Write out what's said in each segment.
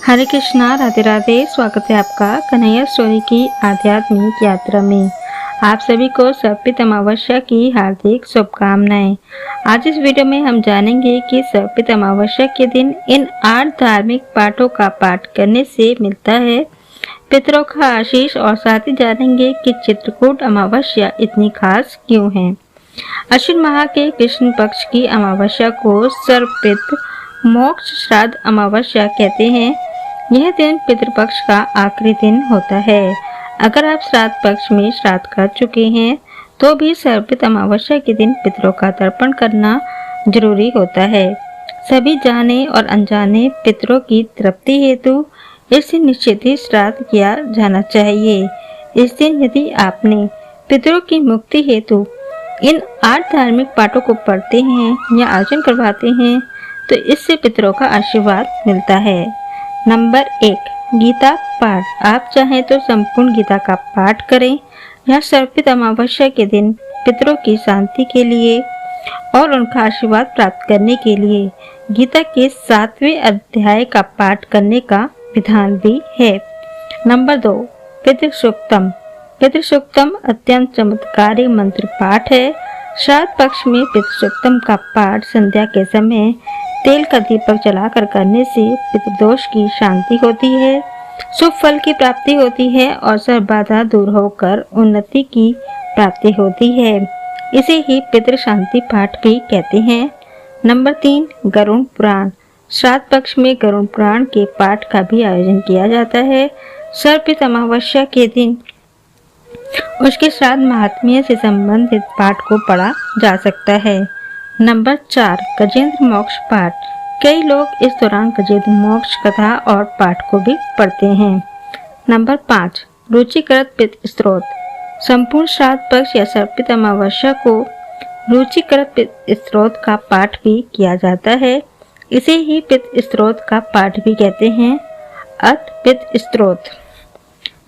हरे कृष्णा, राधे राधे। स्वागत है आपका कन्हैया स्टोरी की आध्यात्मिक यात्रा में। आप सभी को सर्पित अमावस्या की हार्दिक शुभकामनाएं। आज इस वीडियो में हम जानेंगे कि सर्पित अमावस्या के दिन इन 8 धार्मिक पाठों का पाठ करने से मिलता है पितरों का आशीष, और साथ ही जानेंगे कि चित्रकूट अमावस्या इतनी खास क्यों है। अश्विन माह के कृष्ण पक्ष की अमावस्या को सर्पित मोक्ष श्राद्ध अमावस्या कहते हैं। यह दिन पितृपक्ष का आखिरी दिन होता है। अगर आप श्राद्ध पक्ष में श्राद्ध कर चुके हैं तो भी सर्पित अमावस्या के दिन पितरों का तर्पण करना जरूरी होता है। सभी जाने और अनजाने पितरों की तृप्ति हेतु इस दिन निश्चित ही श्राद्ध किया जाना चाहिए। इस दिन यदि आपने पितरों की मुक्ति हेतु इन 8 धार्मिक पाठों को पढ़ते हैं या आचरण करवाते हैं तो इससे पितरों का आशीर्वाद मिलता है। नंबर 1, गीता पाठ। आप चाहें तो संपूर्ण गीता का पाठ करें या सर्पित अमावस्या के दिन पितरों की शांति के लिए और उनका आशीर्वाद प्राप्त करने के लिए गीता के 7वें अध्याय का पाठ करने का विधान भी है। नंबर 2, पितृसूक्तम। पितृसूक्तम अत्यंत चमत्कारी मंत्र पाठ है। श्राद्ध पक्ष में पितृसूक्तम का पाठ संध्या के समय तेल का दीपक जलाकर करने से पितृदोष की शांति होती है, शुभ फल की प्राप्ति होती है और सर्व बाधा दूर होकर उन्नति की प्राप्ति होती है। इसे ही पितृ शांति पाठ भी कहते हैं। नंबर 3, गरुड़ पुराण। श्राद्ध पक्ष में गरुड़ पुराण के पाठ का भी आयोजन किया जाता है। सर्पित अमावस्या के दिन उसके श्राद्ध महात्म्य से संबंधित पाठ को पढ़ा जा सकता है। नंबर 4, गजेंद्र मोक्ष पाठ। कई लोग इस दौरान गजेंद्र मोक्ष कथा और पाठ को भी पढ़ते हैं। नंबर 5, रुचिकृत पितृ स्त्रोत। संपूर्ण श्राद्ध पक्ष या सर्पित अमावस्या को रुचिकृत पितृ स्त्रोत का पाठ भी किया जाता है। इसे ही पितृ स्त्रोत का पाठ भी कहते हैं, अत पितृ स्त्रोत।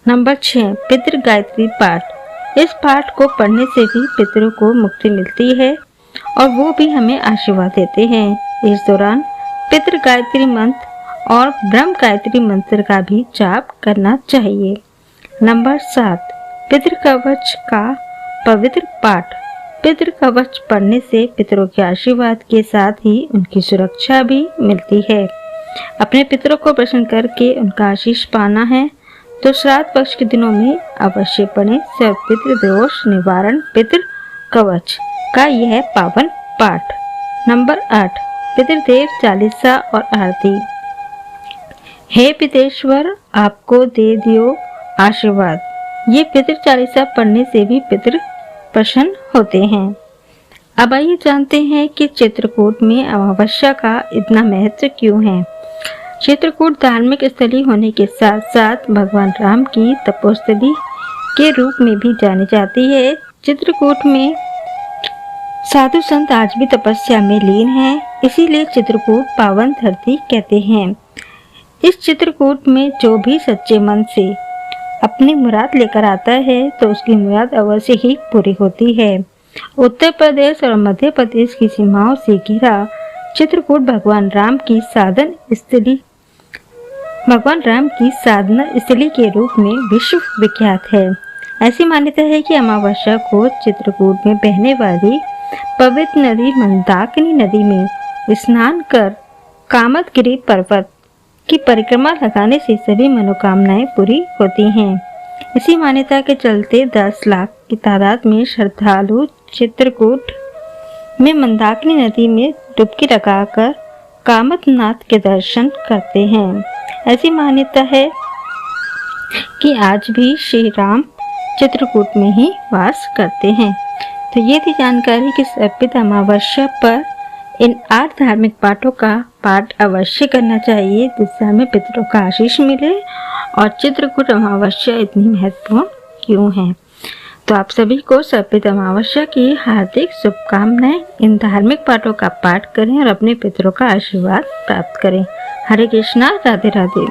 नंबर 6, पितृ गायत्री पाठ। इस पाठ को पढ़ने से भी पितरों को मुक्ति मिलती है और वो भी हमें आशीर्वाद देते हैं। इस दौरान पितृ गायत्री मंत्र और ब्रह्म गायत्री मंत्र का भी जाप करना चाहिए। नंबर 7, पितृ कवच का पवित्र पाठ। पितृ कवच पढ़ने से पितरों के आशीर्वाद के साथ ही उनकी सुरक्षा भी मिलती है। अपने पितरों को प्रसन्न करके उनका आशीष पाना है तो श्राद्ध पक्ष के दिनों में अवश्य पढ़ें सर्व पितृ दोष निवारण पितृ कवच का यह पावन पाठ। नंबर 8, पितृदेव चालीसा और आरती। हे पितेश्वर, आपको दे दियो आशीर्वाद। ये पितृ चालीसा पढ़ने से भी पितृ प्रसन्न होते हैं। अब आइए जानते हैं कि चित्रकूट में अमावस्या का इतना महत्व क्यों है। चित्रकूट धार्मिक स्थली होने के साथ साथ भगवान राम की तपोस्थली के रूप में भी जानी जाती है। चित्रकूट में साधु संत आज भी तपस्या में लीन हैं, इसीलिए चित्रकूट पावन धरती कहते हैं। इस चित्रकूट में जो भी सच्चे मन से अपनी मुराद लेकर आता है तो उसकी मुराद अवश्य ही पूरी होती है। उत्तर प्रदेश और मध्य प्रदेश की सीमाओं से घिरा चित्रकूट भगवान राम की साधना स्थली के रूप में विश्व विख्यात है। ऐसी मान्यता है कि अमावस्या को चित्रकूट में बहने वाली पवित्र नदी मंदाकिनी नदी में स्नान कर कामदगिरि पर्वत की परिक्रमा लगाने से सभी मनोकामनाएं पूरी होती हैं। इसी मान्यता के चलते 10 लाख की तादाद में श्रद्धालु चित्रकूट में मंदाकिनी नदी में डुबकी लगाकर कामदनाथ के दर्शन करते हैं। ऐसी मान्यता है कि आज भी श्री राम चित्रकूट में ही वास करते हैं। तो ये थी जानकारी कि सर्पित अमावस्या पर इन 8 धार्मिक पाठों का पाठ अवश्य करना चाहिए जिससे हमें पितरों का आशीष मिले, और चित्रकूट अमावस्या इतनी महत्वपूर्ण क्यों है। तो आप सभी को सर्पित अमावस्या की हार्दिक शुभकामनाएं। इन धार्मिक पाठों का पाठ करें और अपने पितरों का आशीर्वाद प्राप्त करें। हरे कृष्णा, राधे राधे।